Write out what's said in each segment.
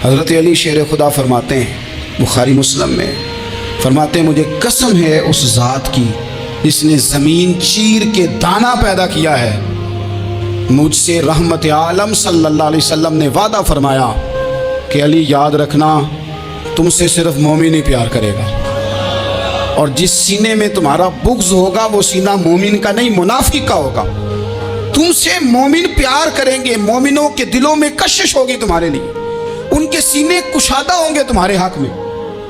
حضرت علی شیر خدا فرماتے ہیں بخاری مسلم میں، فرماتے ہیں مجھے قسم ہے اس ذات کی جس نے زمین چیر کے دانہ پیدا کیا ہے، مجھ سے رحمت عالم صلی اللہ علیہ وسلم نے وعدہ فرمایا کہ علی یاد رکھنا تم سے صرف مومن ہی پیار کرے گا، اور جس سینے میں تمہارا بغض ہوگا وہ سینہ مومن کا نہیں منافق کا ہوگا۔ تم سے مومن پیار کریں گے، مومنوں کے دلوں میں کشش ہوگی تمہارے لیے، ان کے سینے کشادہ ہوں گے تمہارے حق میں۔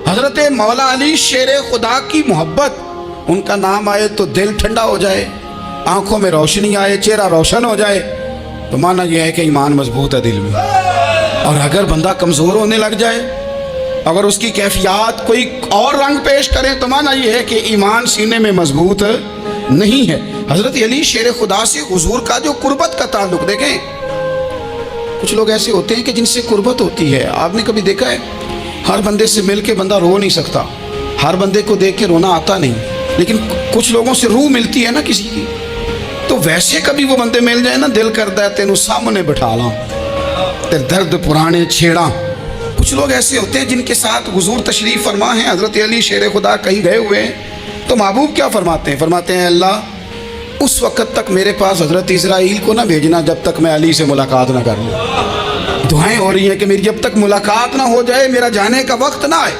حضرت مولا علی شیر خدا کی محبت، ان کا نام آئے تو دل ٹھنڈا ہو جائے، آنکھوں میں روشنی آئے، چہرہ روشن ہو جائے، تو معنی یہ ہے کہ ایمان مضبوط ہے دل میں۔ اور اگر بندہ کمزور ہونے لگ جائے، اگر اس کی کیفیات کوئی اور رنگ پیش کرے، تو معنی یہ ہے کہ ایمان سینے میں مضبوط نہیں ہے۔ حضرت علی شیر خدا سے حضور کا جو قربت کا تعلق، دیکھیں کچھ لوگ ایسے ہوتے ہیں کہ جن سے قربت ہوتی ہے، آپ نے کبھی دیکھا ہے ہر بندے سے مل کے بندہ رو نہیں سکتا، ہر بندے کو دیکھ کے رونا آتا نہیں، لیکن کچھ لوگوں سے روح ملتی ہے نا کسی کی، تو ویسے کبھی وہ بندے مل جائے نا، دل کرتا ہے تینوں سامنے بٹھا لاں تے درد پرانے چھیڑاں۔ کچھ لوگ ایسے ہوتے ہیں جن کے ساتھ حضور تشریف فرما ہیں، حضرت علی شیر خدا کہیں گئے ہوئے ہیں، تو محبوب کیا فرماتے ہیں؟ فرماتے ہیں اللہ اس وقت تک میرے پاس حضرت اسرائیل کو نہ بھیجنا جب تک میں علی سے ملاقات نہ کر لوں۔ دعائیں ہو رہی ہیں کہ میری جب تک ملاقات نہ ہو جائے، میرا جانے کا وقت نہ آئے۔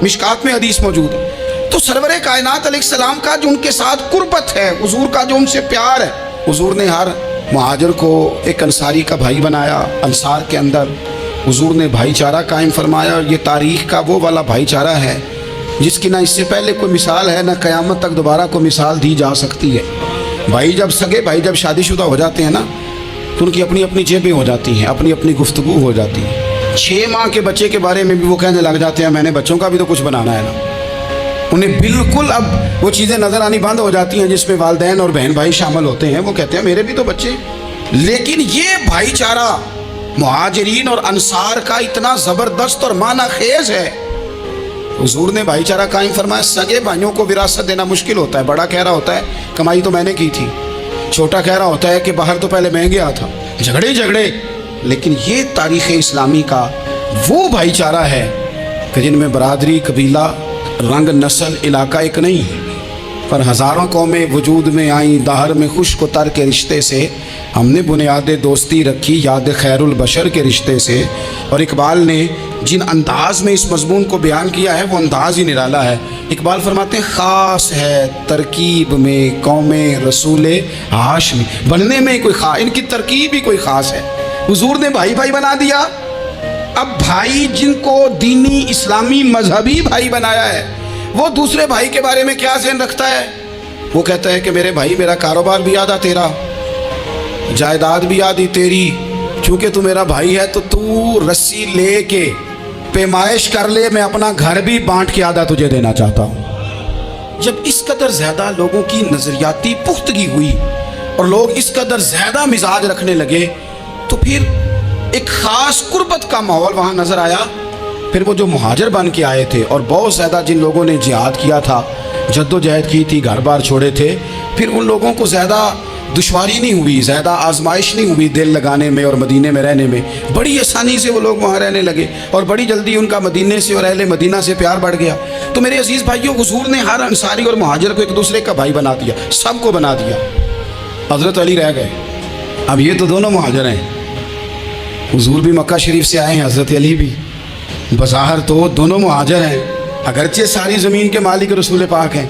مشکات میں حدیث موجود ہے۔ تو سرور کائنات علیہ السلام کا جو ان کے ساتھ قربت ہے، حضور کا جو ان سے پیار ہے، حضور نے ہر مہاجر کو ایک انصاری کا بھائی بنایا، انصار کے اندر حضور نے بھائی چارہ قائم فرمایا، اور یہ تاریخ کا وہ والا بھائی چارہ ہے جس کی نہ اس سے پہلے کوئی مثال ہے، نہ قیامت تک دوبارہ کوئی مثال دی جا سکتی ہے۔ بھائی جب سگے بھائی جب شادی شدہ ہو جاتے ہیں نا، تو ان کی اپنی اپنی جیبیں ہو جاتی ہیں، اپنی اپنی گفتگو ہو جاتی ہے۔ 6 ماہ کے بچے کے بارے میں بھی وہ کہنے لگ جاتے ہیں میں نے بچوں کا بھی تو کچھ بنانا ہے نا۔ انہیں بالکل اب وہ چیزیں نظر آنی بند ہو جاتی ہیں جس میں والدین اور بہن بھائی شامل ہوتے ہیں، وہ کہتے ہیں میرے بھی تو بچے۔ لیکن یہ بھائی چارہ مہاجرین اور انصار کا اتنا زبردست اور معنی خیز ہے، حضور نے بھائی چارہ قائم فرمایا۔ سگے بھائیوں کو وراثت دینا مشکل ہوتا ہے، بڑا کہہ رہا ہوتا ہے کمائی تو میں نے کی تھی، چھوٹا کہہ رہا ہوتا ہے کہ باہر تو پہلے میں گیا تھا، جھگڑے۔ لیکن یہ تاریخ اسلامی کا وہ بھائی چارہ ہے کہ جن میں برادری، قبیلہ، رنگ، نسل، علاقہ ایک نہیں ہے، پر ہزاروں قومیں وجود میں آئیں دہر میں خشک و تر کے رشتے سے۔ ہم نے بنیاد دوستی رکھی یاد خیر البشر کے رشتے سے۔ اور اقبال نے جن انداز میں اس مضمون کو بیان کیا ہے وہ انداز ہی نرالا ہے۔ اقبال فرماتے ہیں خاص ہے ترکیب میں قوم رسول ہاشمی، بننے میں کوئی خاص، ان کی ترکیب ہی کوئی خاص ہے۔ حضور نے بھائی بھائی بنا دیا۔ اب بھائی جن کو دینی اسلامی مذہبی بھائی بنایا ہے، وہ دوسرے بھائی کے بارے میں کیا ذہن رکھتا ہے؟ وہ کہتا ہے کہ میرے بھائی میرا کاروبار بھی آدھا تیرا، جائیداد بھی آدھی تیری، چونکہ تو میرا بھائی ہے تو تو رسی لے کے پیمائش کر لے، میں اپنا گھر بھی بانٹ کے آدھا تجھے دینا چاہتا ہوں۔ جب اس قدر زیادہ لوگوں کی نظریاتی پختگی ہوئی اور لوگ اس قدر زیادہ مزاج رکھنے لگے، تو پھر ایک خاص قربت کا ماحول وہاں نظر آیا۔ پھر وہ جو مہاجر بن کے آئے تھے اور بہت زیادہ جن لوگوں نے جہاد کیا تھا، جد و جہد کی تھی، گھر بار چھوڑے تھے، پھر ان لوگوں کو زیادہ دشواری نہیں ہوئی، زیادہ آزمائش نہیں ہوئی دل لگانے میں اور مدینے میں رہنے میں، بڑی آسانی سے وہ لوگ وہاں رہنے لگے، اور بڑی جلدی ان کا مدینے سے اور اہل مدینہ سے پیار بڑھ گیا۔ تو میرے عزیز بھائیوں، حضور نے ہر انصاری اور مہاجر کو ایک دوسرے کا بھائی بنا دیا، سب کو بنا دیا۔ حضرت علی رہ گئے، اب یہ تو دونوں مہاجر ہیں، حضور بھی مکہ شریف سے آئے ہیں، حضرت علی بھی، بظاہر تو دونوں مہاجر ہیں، اگرچہ ساری زمین کے مالک رسول پاک ہیں،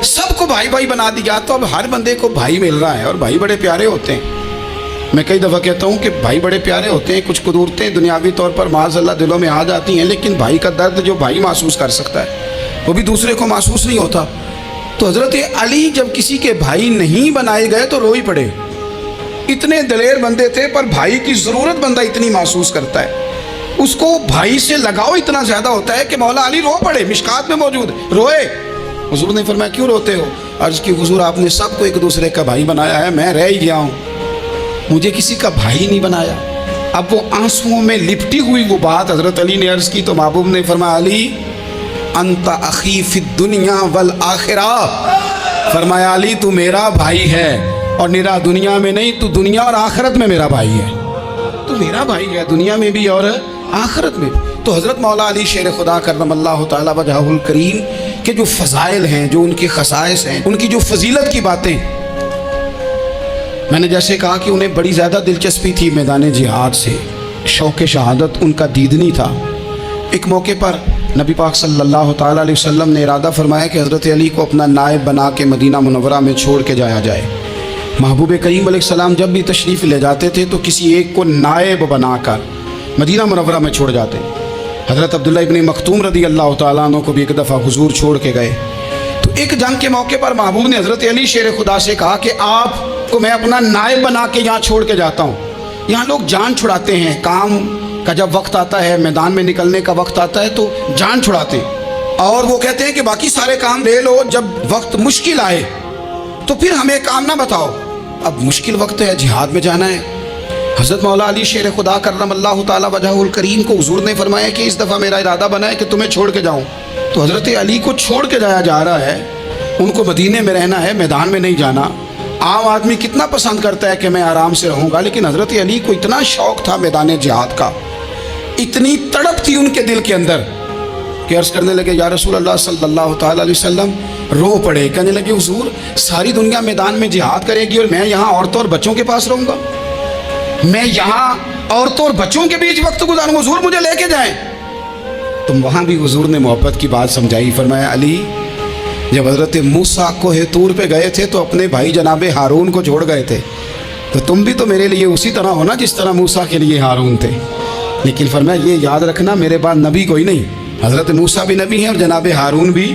سب کو بھائی بھائی بنا دیا۔ تو اب ہر بندے کو بھائی مل رہا ہے، اور بھائی بڑے پیارے ہوتے ہیں۔ میں کئی دفعہ کہتا ہوں کہ بھائی بڑے پیارے ہوتے ہیں، کچھ قدورتیں دنیاوی طور پر معاذ اللہ دلوں میں آ جاتی ہیں، لیکن بھائی کا درد جو بھائی محسوس کر سکتا ہے وہ بھی دوسرے کو محسوس نہیں ہوتا۔ تو حضرت علی جب کسی کے بھائی نہیں بنائے گئے تو رو ہی پڑے، اتنے دلیر بندے تھے، پر بھائی کی ضرورت بندہ اتنی محسوس کرتا ہے، اس کو بھائی سے لگاؤ اتنا زیادہ ہوتا ہے کہ مولا علی رو پڑے، مشکات میں موجود روئے۔ حضور نے فرمایا کیوں روتے ہو؟ عرض کی حضور آپ نے سب کو ایک دوسرے کا بھائی بنایا ہے، میں رہ ہی گیا ہوں، مجھے کسی کا بھائی نہیں بنایا۔ اب وہ آنسوؤں میں لپٹی ہوئی وہ بات حضرت علی نے عرض کی تو محبوب نے فرمایا علی انت اخی فی الدنیا والآخرہ، فرمایا علی تو میرا بھائی ہے، اور نرا دنیا میں نہیں، تو دنیا اور آخرت میں میرا بھائی ہے۔ تو तो मेरा भाई है दुनिया में भी और आखिरत में। तो हज़रत मौला अली शेर खुदा करमल्लाहु ताला वजहुल करीम के जो फ़ज़ाइल हैं, जो उनके खसाइस हैं, उनकी जो फजीलत की बातें, मैंने जैसे कहा कि उन्हें बड़ी ज़्यादा दिलचस्पी थी मैदान जिहाद से, शौक़ शहादत उनका दीदनी था। एक मौके पर नबी पाक सल्लल्लाहु ताला अलैहि वसल्लम ने इरादा फरमाया कि हज़रत अली को अपना नायब बना के मदीना मुनव्वरा में छोड़ के जाया जाए। महबूब करीम अलैहिस्सलाम जब भी तशरीफ़ ले जाते थे तो किसी एक को नायब बनाकर मदीना मुनव्वरा में छोड़ जाते। हज़रत अब्दुल्ला इब्न मखतूम रदी अल्लाह तआला अन्हु को भी एक दफ़ा हुजूर छोड़ के गए। तो एक जंग के मौके पर महबूब ने हज़रत अली शेर खुदा से कहा कि आपको मैं अपना नायब बना के यहाँ छोड़ के जाता हूँ। यहाँ लोग जान छुड़ाते हैं, काम का जब वक्त आता है, मैदान में निकलने का वक्त आता है तो जान छुड़ाते हैं, और वो कहते हैं कि बाकी सारे काम ले लो, जब वक्त मुश्किल आए तो फिर हमें काम ना बताओ। अब मुश्किल वक्त है, जिहाद में जाना है। हज़रत मौला अली शेर खुदा करमल्लाहु ताला वजहुल करीम को हुजूर ने फरमाया कि इस दफ़ा मेरा इरादा बना है कि तुम्हें छोड़ के जाऊँ। तो हज़रत अली को छोड़ के जाया जा रहा है, उनको मदीने में रहना है, मैदान में नहीं जाना। आम आदमी कितना पसंद करता है कि मैं आराम से रहूँगा, लेकिन हज़रत अली को इतना शौक़ था मैदान जिहाद का, इतनी तड़प थी उनके दिल के अंदर कि अर्ज़ करने लगे या रसूल अल्लाह सल्लल्लाहु ताला अलैहि वसल्लम, रो पड़े, कहने लगे हुजूर सारी दुनिया मैदान में जिहाद करेगी और मैं यहाँ औरतों और बच्चों के पास रहूँगा, मैं यहाँ औरतों और बच्चों के बीच वक्त गुजारूँ, हुजूर मुझे लेके जाएं। तो वहाँ भी हुजूर ने मोहब्बत की बात समझाई। फरमाया अली, जब हज़रत मूसा कोहे तूर पे गए थे तो अपने भाई जनाबे हारून को छोड़ गए थे, तो तुम भी तो मेरे लिए उसी तरह हो ना जिस तरह मूसा के लिए हारून थे। लेकिन फरमाया ये याद रखना मेरे बाद नबी कोई नहीं, हज़रत मूसा भी नबी हैं और जनाब हारून भी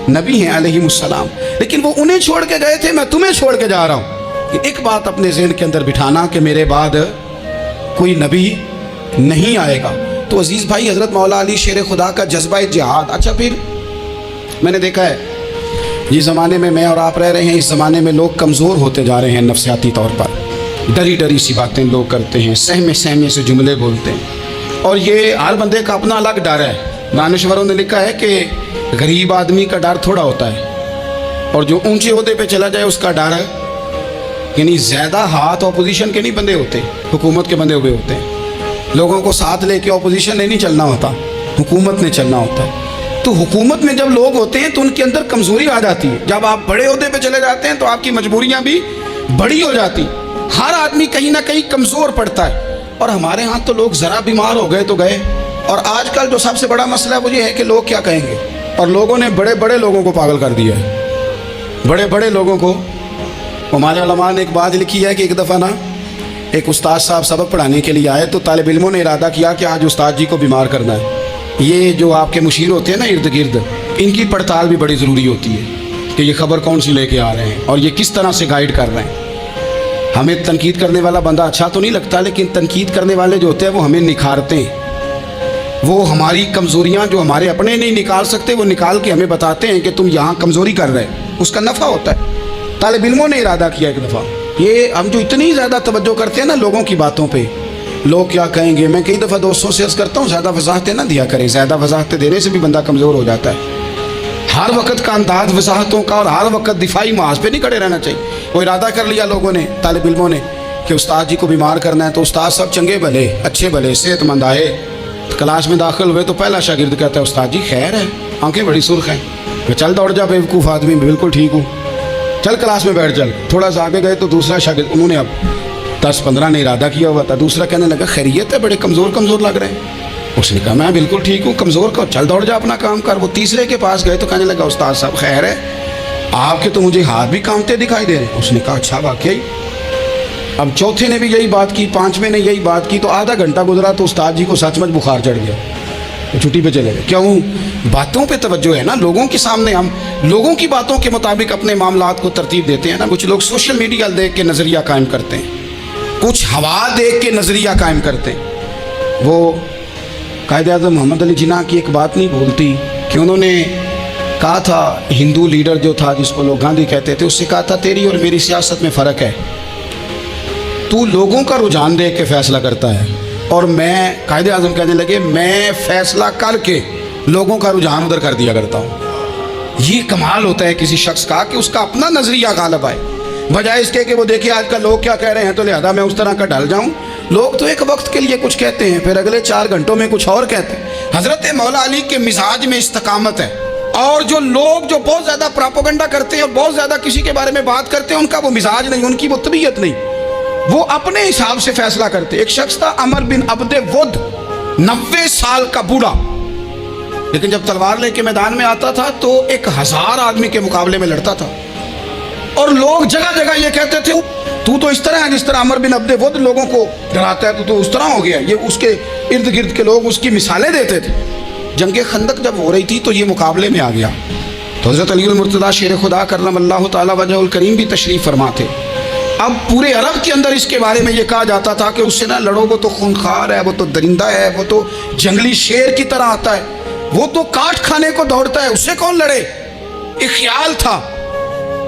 नबी हैं अलैहिमुस्सलाम, लेकिन वो उन्हें छोड़ के गए थे, मैं तुम्हें छोड़ के जा रहा हूँ। एक बात अपने ज़हन के अंदर बिठाना कि मेरे बाद कोई नबी नहीं आएगा। तो अजीज़ भाई, हज़रत मौला अली शेर खुदा का जज्बा जिहाद। अच्छा, फिर मैंने देखा है जिस ज़माने में मैं और आप रह रहे हैं, इस ज़माने में लोग कमज़ोर होते जा रहे हैं नफ्सियाती तौर पर, डरी डरी सी बातें लोग करते हैं, सहमे सहमे से जुमले बोलते हैं, और ये हर बंदे का अपना अलग डर है। दानिश्वरों ने लिखा है कि गरीब आदमी का डर थोड़ा होता है, और जो ऊंचे ओहदे पे चला जाए उसका डर है, यानी ज़्यादा हाथ अपोजिशन के नहीं बंदे होते, हुकूमत के बंदे हुए होते हैं। लोगों को साथ लेके अपोजिशन ने नहीं चलना होता, हुकूमत ने चलना होता है। तो हुकूमत में जब लोग होते हैं तो उनके अंदर कमज़ोरी आ जाती है। जब आप बड़े ओहदे पे चले जाते हैं तो आपकी मजबूरियाँ भी बड़ी हो जाती। हर आदमी कहीं ना कहीं कमज़ोर पड़ता है, और हमारे यहाँ तो लोग ज़रा बीमार हो गए तो गए। और आजकल जो सबसे बड़ा मसला वो ये है कि लोग क्या कहेंगे, और लोगों ने बड़े बड़े लोगों को पागल कर दिया है, बड़े बड़े लोगों को। हमारे उलमा ने एक बात लिखी है कि एक दफ़ा ना एक उस्ताद साहब सबक पढ़ाने के लिए आए, तो तालिब इल्मों ने इरादा किया कि आज उस्ताद जी को बीमार करना है। ये जो आपके मुशीर होते हैं ना इर्द गिर्द, इनकी पड़ताल भी बड़ी ज़रूरी होती है कि ये ख़बर कौन सी लेके आ रहे हैं और ये किस तरह से गाइड कर रहे हैं। हमें तनकीद करने वाला बंदा अच्छा तो नहीं लगता, लेकिन तनकीद करने वाले जो होते हैं वो हमें निखारते हैं, वो हमारी कमज़ोरियाँ जो हमारे अपने नहीं निकाल सकते वो निकाल के हमें बताते हैं कि तुम यहाँ कमज़ोरी कर रहे हैं, उसका नफ़ा होता है। तालिब इल्मों ने इरादा किया एक दफ़ा, ये हम जो इतनी ज़्यादा तवज्जो करते हैं ना लोगों की बातों पे, लोग क्या कहेंगे, मैं कई दफ़ा दोस्तों से अर्ज़ करता हूँ ज़्यादा वजाहतें ना दिया करें, ज़्यादा वजाहतें देने से भी बंदा कमज़ोर हो जाता है। हर वक्त का अंदाज वजाहतों का और हर वक्त दिफाई महाज पे नहीं खड़े रहना चाहिए। वो इरादा कर लिया लोगों ने, तालिब इल्मों ने, कि उस्ताद जी को बीमार करना है। तो उस्ताद सब चंगे भले अच्छे भले सेहतमंद आए, क्लास में दाखिल हुए तो पहला शागिर्द कहता है उस्ताद जी खैर है, आंखें बड़ी सुर्ख हैं। चल दौड़ जा बेवकूफ़ आदमी, बिल्कुल ठीक हूँ, चल क्लास में बैठ चल। थोड़ा सा आगे गए तो दूसरा शागिर्द, उन्होंने अब 10-15 ने इरादा किया हुआ था, दूसरा कहने लगा खैरियत है, बड़े कमज़ोर कमज़ोर लग रहे हैं। उसने कहा मैं बिल्कुल ठीक हूँ, कमज़ोर का चल दौड़ जा अपना काम कर। वो तीसरे के पास गए तो कहने लगा उस्ताद साहब खैर है, आपके तो मुझे हाथ भी कांपते दिखाई दे रहे हैं। उसने कहा अच्छा वाकई। अब चौथे ने भी यही बात की, पाँचवें ने यही बात की, तो आधा घंटा गुजरा तो उस्ताद जी को सचमुच बुखार चढ़ गया, तो छुट्टी पे चले गए। क्यों? बातों पे तवज्जो है ना, लोगों के सामने हम लोगों की बातों के मुताबिक अपने मामलात को तरतीब देते हैं ना। कुछ लोग सोशल मीडिया देख के नज़रिया कायम करते हैं, कुछ हवा देख के नज़रिया कायम करते हैं। वो कायदे आज़म मोहम्मद अली जिन्ना की एक बात नहीं भूलती कि उन्होंने कहा था, हिंदू लीडर जो था जिसको लोग गांधी कहते थे, उससे कहा था तेरी और मेरी सियासत में फ़र्क है, तू लोगों का रुझान देख के फ़ैसला करता है और मैं, कायदे आज़म कहने लगे, मैं फ़ैसला करके लोगों का रुझान उधर कर दिया करता हूँ। ये कमाल होता है किसी शख्स का कि उसका अपना नज़रिया गालिब आए, बजाय इसके कि वो देखे आजकल लोग क्या कह रहे हैं तो लिहाजा मैं उस तरह का ढल जाऊँ लोग तो एक वक्त के लिए कुछ कहते हैं, फिर अगले 4 घंटों में कुछ और कहते हैं। हजरत मौला अली के मिजाज में इस्तकामत है। और जो लोग जो बहुत ज़्यादा प्रोपेगेंडा करते हैं और बहुत ज़्यादा किसी के बारे में बात करते हैं, उनका वो मिजाज नहीं, उनकी वो तबीयत नहीं, वो अपने हिसाब से फैसला करते। एक शख्स था अमर बिन अब्दे वुद, 90 साल का बूढ़ा, लेकिन जब तलवार लेके मैदान में आता था तो 1000 आदमी के मुकाबले में लड़ता था। और लोग जगह जगह ये कहते थे, तू तो इस तरह है जिस तरह अमर बिन अब्दे वुद लोगों को डराता है, तो उस तरह हो गया। ये उसके इर्द गिर्द के लोग उसकी मिसालें देते थे। जंग खंदक जब हो रही थी तो ये मुकाबले में आ गया। तो हज़रत अली मुर्तज़ा शेर खुदा करमल्लाहु तआला वजहुल करीम भी तशरीफ़ फरमा थे। अब पूरे अरब के अंदर इसके बारे में ये कहा जाता था कि उससे ना लड़ो, वो तो खूनखार है, वो तो दरिंदा है, वो तो जंगली शेर की तरह आता है, वो तो काट खाने को दौड़ता है, उससे कौन लड़े। एक ख्याल था।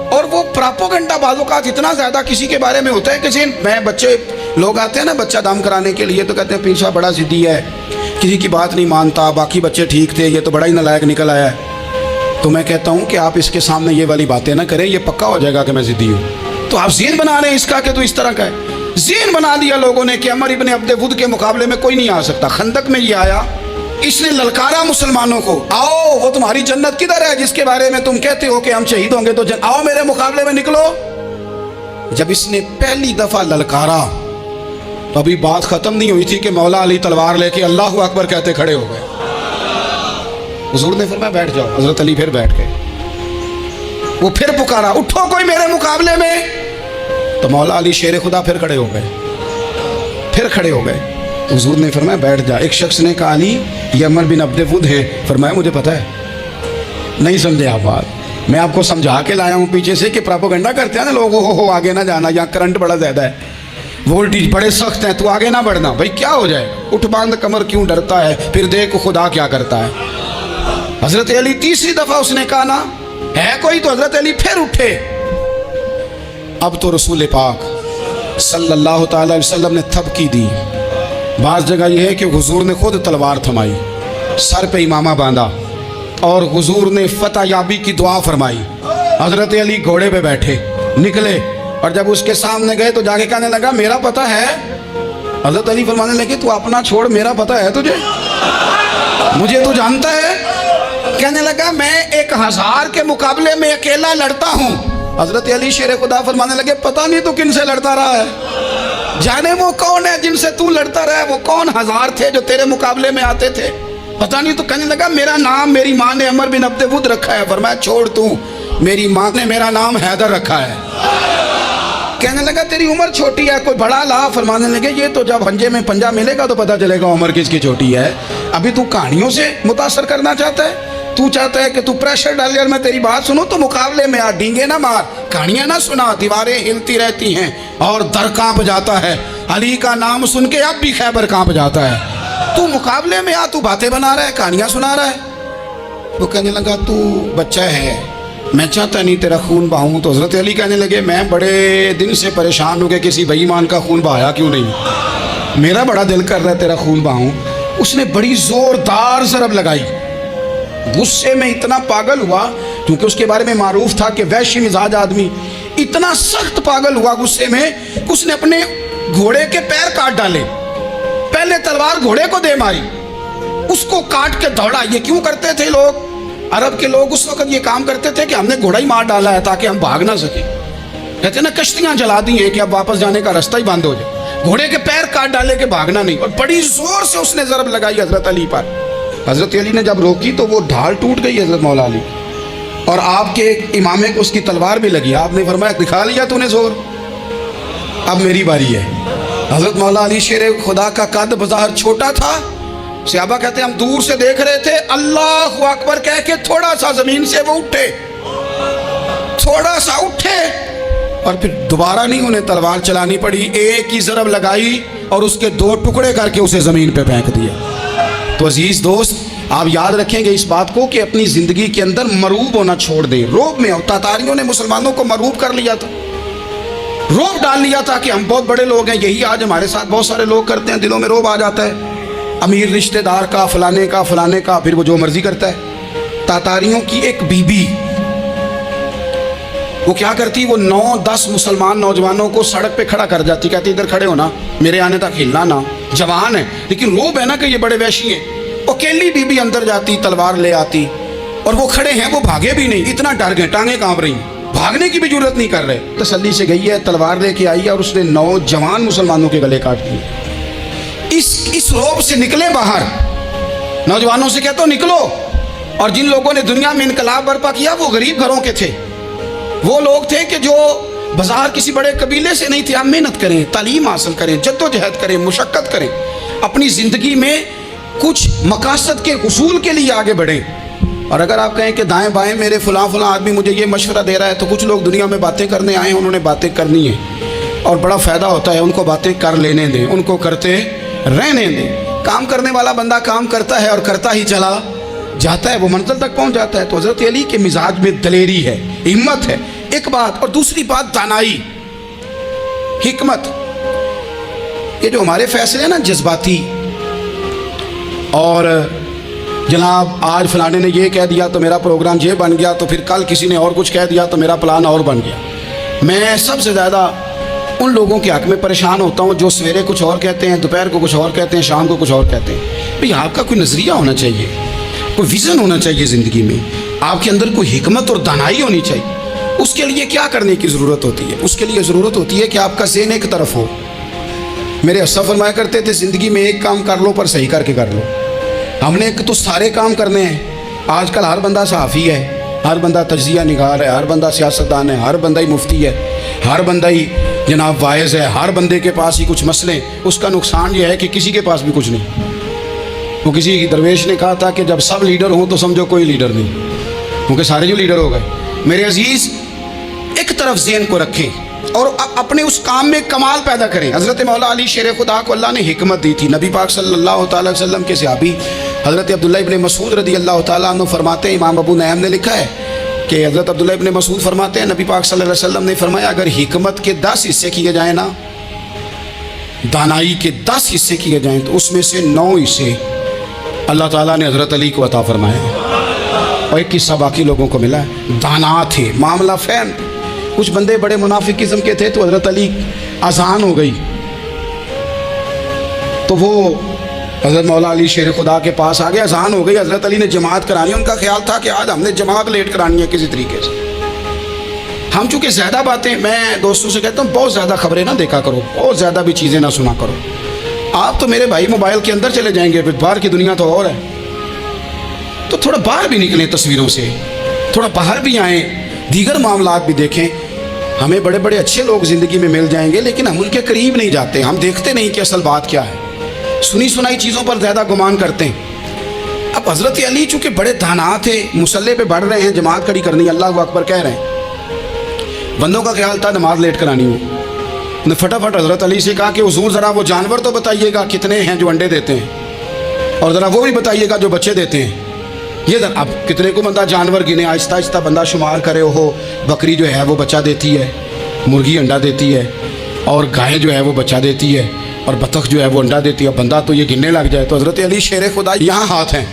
और वो प्रोपेगेंडा बाज़-औक़ात इतना ज़्यादा किसी के बारे में होता है कि मैं बच्चे लोग आते हैं ना बच्चा दाम कराने के लिए, तो कहते हैं पीर साहब बड़ा ज़िद्दी है, किसी की बात नहीं मानता, बाकी बच्चे ठीक थे, ये तो बड़ा ही नालायक निकल आया है। तो मैं कहता हूँ कि आप इसके सामने ये वाली बातें ना करें, ये पक्का हो जाएगा कि मैं ज़िद्दी हूँ। तो आप ज़ीन बना रहे हैं इसका कि तो इस तरह का है। ज़ीन बना दिया लोगों ने कि अमर इब्न अब्दे वुद के मुकाबले में कोई नहीं आ सकता। खंदक में ये आया, इसने ललकारा मुसलमानों को, आओ वो तुम्हारी जन्नत किधर है जिसके बारे में तुम कहते हो कि हम शहीद होंगे, तो आओ मेरे मुकाबले में निकलो। जब इसने पहली दफा ललकारा तो अभी बात खत्म नहीं हुई थी कि मौला अली तलवार लेके अल्लाह अकबर कहते खड़े हो गए। हुजूर ने फरमाया बैठ जाओ। हजरत अली फिर बैठ गए। वो फिर पुकारा, उठो कोई मेरे मुकाबले में। तो मौला अली शेर खुदा फिर खड़े हो गए, फिर खड़े हो गए। हुजूर ने फरमाया बैठ जा। एक शख्स ने कहा अली ये अमर बिन अब्दे वुद है। फरमाया मुझे पता है। नहीं समझे आप बात, मैं आपको समझा के लाया हूँ पीछे से कि प्रोपेगेंडा करते हैं ना लोग, हो आगे ना जाना, यहाँ करंट बड़ा ज़्यादा है, वोल्टेज बड़े सख्त हैं, तू आगे ना बढ़ना। भाई क्या हो जाए, उठ बांध कमर क्यों डरता है, फिर देख खुदा क्या करता है। हजरत अली तीसरी दफ़ा उसने कहा ना है कोई, तो हजरत अली फिर उठे। अब तो रसूल पाक सल्लल्लाहु तआला अलैहि वसल्लम ने थपकी दी। बाज़ जगह यह है कि हुजूर ने खुद तलवार थमाई, सर पे इमामा बांधा और हुजूर ने फतह याबी की दुआ फरमाई। हजरत अली घोड़े पे बैठे निकले और जब उसके सामने गए तो जाके कहने लगा मेरा पता है। हजरत अली फरमाने लगे तू अपना छोड़, मेरा पता है तुझे, मुझे तू जानता है। कहने लगा मैं 1000 के मुकाबले में अकेला लड़ता हूँ। हजरत अली शेर खुदा फरमाने लगे पता नहीं तू किन से लड़ता रहा है, जाने वो कौन है जिनसे तू लड़ता रहा है, वो कौन 1000 थे जो तेरे मुकाबले में आते थे, पता नहीं। तो कहने लगा मेरा नाम मेरी माँ ने अमर बिन अब्दे वुद रखा है। फरमाया छोड़ तू, मेरी माँ ने मेरा नाम हैदर रखा है। कहने लगा तेरी उम्र छोटी है, कोई बड़ा ला। फरमाने लगे ये तो जब हंजे में पंजा मिलेगा तो पता चलेगा उम्र किसकी छोटी है। अभी तू कहानियों से मुतासर करना चाहता है, तू चाहता है कि तू प्रेशर डाल, यार मैं तेरी बात सुनूं तो मुकाबले में आ, डींगे ना मार, कहानियां ना सुना, दीवारें हिलती रहती हैं और दर कांप जाता है। अली का नाम सुन के अब भी खैबर कांप जाता है। तू मुकाबले में आ, तू बातें बना रहा है, कहानियां सुना रहा है। वो कहने लगा तू बच्चा है, मैं चाहता नहीं तेरा खून बहाऊं। तो हजरत अली कहने लगे मैं बड़े दिन से परेशान हो गए, किसी बेईमान का खून बहाया क्यों नहीं, मेरा बड़ा दिल कर रहा है तेरा खून बहाऊं। उसने बड़ी जोरदार ज़रब लगाई, गुस्से में इतना पागल हुआ, क्योंकि उसके बारे में मारूफ था कि वैश्य मिजाज आदमी, इतना सख्त पागल हुआ गुस्से में, उसने अपने घोड़े के पैर काट डाले। पहले तलवार घोड़े को दे मारी, उसको काट के दौड़ा। ये क्यों करते थे लोग, अरब के लोग उस वक्त ये काम करते थे कि हमने घोड़ा ही मार डाला है ताकि हम भाग ना सके। कहते ना कश्तियां जला दी हैं कि अब वापस जाने का रास्ता ही बंद हो जाए, घोड़े के पैर काट डाले कि भागना नहीं। और बड़ी जोर से उसने ज़रब लगाई हजरत अली पर। हजरत अली ने जब रोकी तो वो ढाल टूट गई हजरत मौला अली, और आपके इमामे को उसकी तलवार भी लगी। आपने फरमाया दिखा लिया तूने जोर, अब मेरी बारी है। हजरत मौला अली शेर खुदा का कद बज़ाहिर छोटा था। सहाबा कहते हम दूर से देख रहे थे, अल्लाहु अकबर कह के थोड़ा सा जमीन से वो उठे, थोड़ा सा उठे और फिर दोबारा नहीं उन्हें तलवार चलानी पड़ी, एक ही ज़रब लगाई और उसके 2 टुकड़े करके उसे ज़मीन पे फेंक दिया। तो अजीज़ दोस्त आप याद रखेंगे इस बात को कि अपनी ज़िंदगी के अंदर मरूब होना छोड़ दें, रोब में। तातारियों ने मुसलमानों को मरूब कर लिया था, रोब डाल लिया था कि हम बहुत बड़े लोग हैं। यही आज हमारे साथ बहुत सारे लोग करते हैं, दिलों में रोब आ जाता है, अमीर रिश्तेदार का, फलाने का, फिर वो जो मर्जी करता है। तातारियों की एक बीबी وہ کیا کرتی, وہ 9-10 مسلمان نوجوانوں کو سڑک پہ کھڑا کر جاتی, کہتی ادھر کھڑے ہونا, میرے آنے تک ہلنا نہ. جوان ہے لیکن روب ہے نا کہ یہ بڑے وحشی ہیں. اکیلی بی بی اندر جاتی, تلوار لے آتی, اور وہ کھڑے ہیں, وہ بھاگے بھی نہیں, اتنا ڈر گئے, ٹانگیں کانپ رہی, بھاگنے کی بھی ضرورت نہیں کر رہے. تسلی سے گئی ہے, تلوار لے کے آئی ہے, اور اس نے 9 جوان مسلمانوں کے گلے کاٹ دیے. اس روب سے نکلے باہر, نوجوانوں سے کہتا ہوں نکلو. اور جن لوگوں نے دنیا میں انقلاب برپا کیا وہ غریب گھروں کے تھے, وہ لوگ تھے کہ جو بازار کسی بڑے قبیلے سے نہیں تھے. آپ محنت کریں, تعلیم حاصل کریں, جد و جہد کریں, مشقت کریں, اپنی زندگی میں کچھ مقاصد کے حصول کے لیے آگے بڑھیں. اور اگر آپ کہیں کہ دائیں بائیں میرے فلاں آدمی مجھے یہ مشورہ دے رہا ہے, تو کچھ لوگ دنیا میں باتیں کرنے آئے ہیں, انہوں نے باتیں کرنی ہیں اور بڑا فائدہ ہوتا ہے, ان کو باتیں کر لینے دیں, ان کو کرتے رہنے دیں. کام کرنے والا بندہ کام کرتا ہے اور کرتا ہی چلا جاتا ہے, وہ منزل تک پہنچ جاتا ہے. تو حضرت علی کے مزاج میں دلیری ہے, ہمت ہے, ایک بات. اور دوسری بات دانائی, حکمت. یہ جو ہمارے فیصلے ہیں نا جذباتی, اور جناب آج فلانے نے یہ کہہ دیا تو میرا پروگرام یہ بن گیا, تو پھر کل کسی نے اور کچھ کہہ دیا تو میرا پلان اور بن گیا. میں سب سے زیادہ ان لوگوں کے حق میں پریشان ہوتا ہوں جو سویرے کچھ اور کہتے ہیں, دوپہر کو کچھ اور کہتے ہیں, شام کو کچھ اور کہتے ہیں. بھئی آپ کا کوئی نظریہ ہونا چاہیے, کوئی ویژن ہونا چاہیے زندگی میں, آپ کے اندر کوئی حکمت اور دانائی ہونی چاہیے. اس کے لیے کیا کرنے کی ضرورت ہوتی ہے؟ اس کے لیے ضرورت ہوتی ہے کہ آپ کا ذہن ایک طرف ہو. میرے اسا فرمایا کرتے تھے زندگی میں ایک کام کر لو پر صحیح کر کے کر لو. ہم نے تو سارے کام کرنے ہیں. آج کل ہر بندہ صحافی ہے, ہر بندہ تجزیہ نگار ہے, ہر بندہ سیاستدان ہے, ہر بندہ ہی مفتی ہے, ہر بندہ ہی جناب واعظ ہے, ہر بندے کے پاس ہی کچھ مسئلے. اس کا نقصان یہ ہے کہ کسی کے پاس بھی کچھ نہیں. وہ کسی درویش نے کہا تھا کہ جب سب لیڈر ہوں تو سمجھو کوئی لیڈر نہیں, کیونکہ سارے جو لیڈر ہو گئے. میرے عزیز ایک طرف ذہن کو رکھیں اور اپنے اس کام میں کمال پیدا کریں. حضرت مولا علی شیر خدا کو اللہ نے حکمت دی تھی. نبی پاک صلی اللہ تعالی وسلم کے صحابی حضرت عبداللہ ابن مسعود رضی اللہ تعالیٰ عنہ فرماتے ہیں, امام ابو نعیم نے لکھا ہے کہ حضرت عبداللہ ابن مسعود فرماتے ہیں نبی پاک صلی اللہ علیہ وسلم نے فرمایا اگر حکمت کے 10 حصے کیے جائیں نا, دانائی کے 10 حصے کیے جائیں, تو اس میں سے 9 حصے اللہ تعالیٰ نے حضرت علی کو عطا فرمایا, اور ایک حصہ باقی لوگوں کو ملا ہے. دانا تھے, معاملہ فہم. کچھ بندے بڑے منافق قسم کے تھے, تو حضرت علی اذان ہو گئی تو وہ حضرت مولا علی شیر خدا کے پاس آ گئے. اذان ہو گئی, حضرت علی نے جماعت کرانی. ان کا خیال تھا کہ آج ہم نے جماعت لیٹ کرانی ہے کسی طریقے سے. ہم چونکہ زیادہ باتیں, میں دوستوں سے کہتا ہوں بہت زیادہ خبریں نہ دیکھا کرو, بہت زیادہ بھی چیزیں نہ سنا کرو. آپ تو میرے بھائی موبائل کے اندر چلے جائیں گے, پھر باہر کی دنیا تو اور ہے. تو تھوڑا باہر بھی نکلیں تصویروں سے, تھوڑا باہر بھی آئیں, دیگر معاملات بھی دیکھیں. ہمیں بڑے بڑے اچھے لوگ زندگی میں مل جائیں گے, لیکن ہم ان کے قریب نہیں جاتے. ہم دیکھتے نہیں کہ اصل بات کیا ہے, سنی سنائی چیزوں پر زیادہ گمان کرتے ہیں. اب حضرت علی چونکہ بڑے دانا تھے, مسلح پہ بڑھ رہے ہیں, جماعت کھڑی کرنی, اللہ اکبر کہہ رہے ہیں. بندوں کا خیال تھا نماز لیٹ کرانی ہو. نے فٹافٹ حضرت علی سے کہا کہ حضور ذرا وہ جانور تو بتائیے گا کتنے ہیں جو انڈے دیتے ہیں, اور ذرا وہ بھی بتائیے گا جو بچے دیتے ہیں. یہ اب کتنے کو بندہ جانور گنے, آہستہ آہستہ بندہ شمار کرے. ہو بکری جو ہے وہ بچہ دیتی ہے, مرغی انڈا دیتی ہے, اور گائے جو ہے وہ بچہ دیتی ہے, اور بطخ جو ہے وہ انڈا دیتی ہے. بندہ تو یہ گننے لگ جائے. تو حضرت علی شیر خدا یہاں ہاتھ ہیں,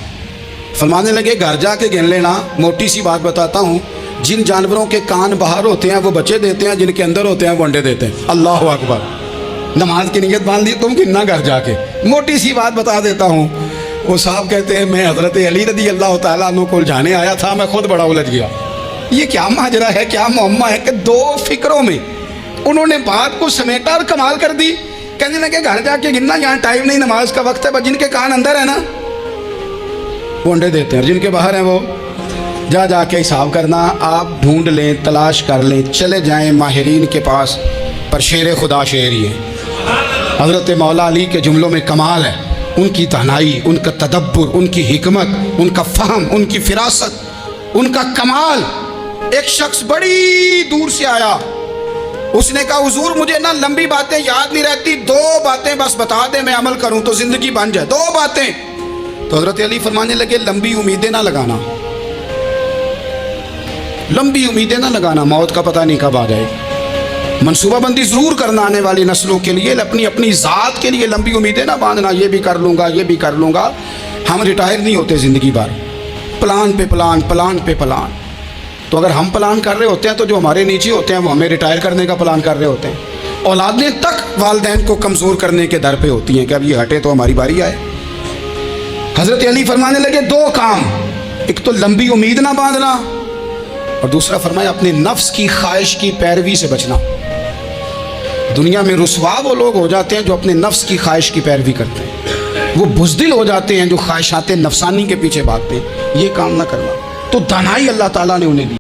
فرمانے لگے گھر جا کے گن لینا. موٹی سی بات بتاتا ہوں, جن جانوروں کے کان باہر ہوتے ہیں وہ بچے دیتے ہیں, جن کے اندر ہوتے ہیں وہ انڈے دیتے ہیں. اللہ اکبر. نماز کی نیت باندھ لی تم گننا گھر جا کے. موٹی سی بات بتا دیتا ہوں. وہ صاحب کہتے ہیں میں حضرت علی رضی اللہ تعالیٰ عنہ کو جانے آیا تھا, میں خود بڑا الجھ گیا. یہ کیا ماجرا ہے, کیا معمہ ہے کہ 2 فکروں میں انہوں نے بات کو سمیٹا اور کمال کر دی. کہنے لگے گھر جا کے گننا, یہاں ٹائم نہیں, نماز کا وقت ہے. بس جن کے کان اندر ہے نا وہ انڈے دیتے ہیں, اور جن کے باہر ہیں وہ جا کے حساب کرنا. آپ ڈھونڈ لیں, تلاش کر لیں, چلے جائیں ماہرین کے پاس, پر شیر خدا شعر ہی ہے. حضرت مولا علی کے جملوں میں کمال ہے, ان کی دانائی, ان کا تدبر, ان کی حکمت, ان کا فہم, ان کی فراست, ان کا کمال. ایک شخص بڑی دور سے آیا, اس نے کہا حضور مجھے نا لمبی باتیں یاد نہیں رہتی, 2 باتیں بس بتا دیں میں عمل کروں تو زندگی بن جائے, 2 باتیں. تو حضرت علی فرمانے لگے لمبی امیدیں نہ لگانا, لمبی امیدیں نہ لگانا, موت کا پتہ نہیں کب آ جائے. منصوبہ بندی ضرور کرنا آنے والی نسلوں کے لیے, اپنی ذات کے لیے لمبی امیدیں نہ باندھنا, یہ بھی کر لوں گا, یہ بھی کر لوں گا. ہم ریٹائر نہیں ہوتے زندگی بھر, پلان پہ پلان, پلان پہ پلان. تو اگر ہم پلان کر رہے ہوتے ہیں تو جو ہمارے نیچے ہوتے ہیں وہ ہمیں ریٹائر کرنے کا پلان کر رہے ہوتے ہیں۔ اولادیں تک والدین کو کمزور کرنے کے در پہ ہوتی ہیں کہ اب یہ ہٹے تو ہماری باری آئے۔ حضرت علی فرمانے لگے دو کام، ایک تو لمبی امید نہ باندھنا، اور دوسرا فرمایا اپنے نفس کی خواہش کی پیروی سے بچنا۔ دنیا میں رسوا وہ لوگ ہو جاتے ہیں جو اپنے نفس کی خواہش کی پیروی کرتے ہیں، وہ بزدل ہو جاتے ہیں جو خواہشات نفسانی کے پیچھے بھاگتے ہیں۔ یہ کام نہ کرنا، تو دانائی اللہ تعالیٰ نے انہیں دی۔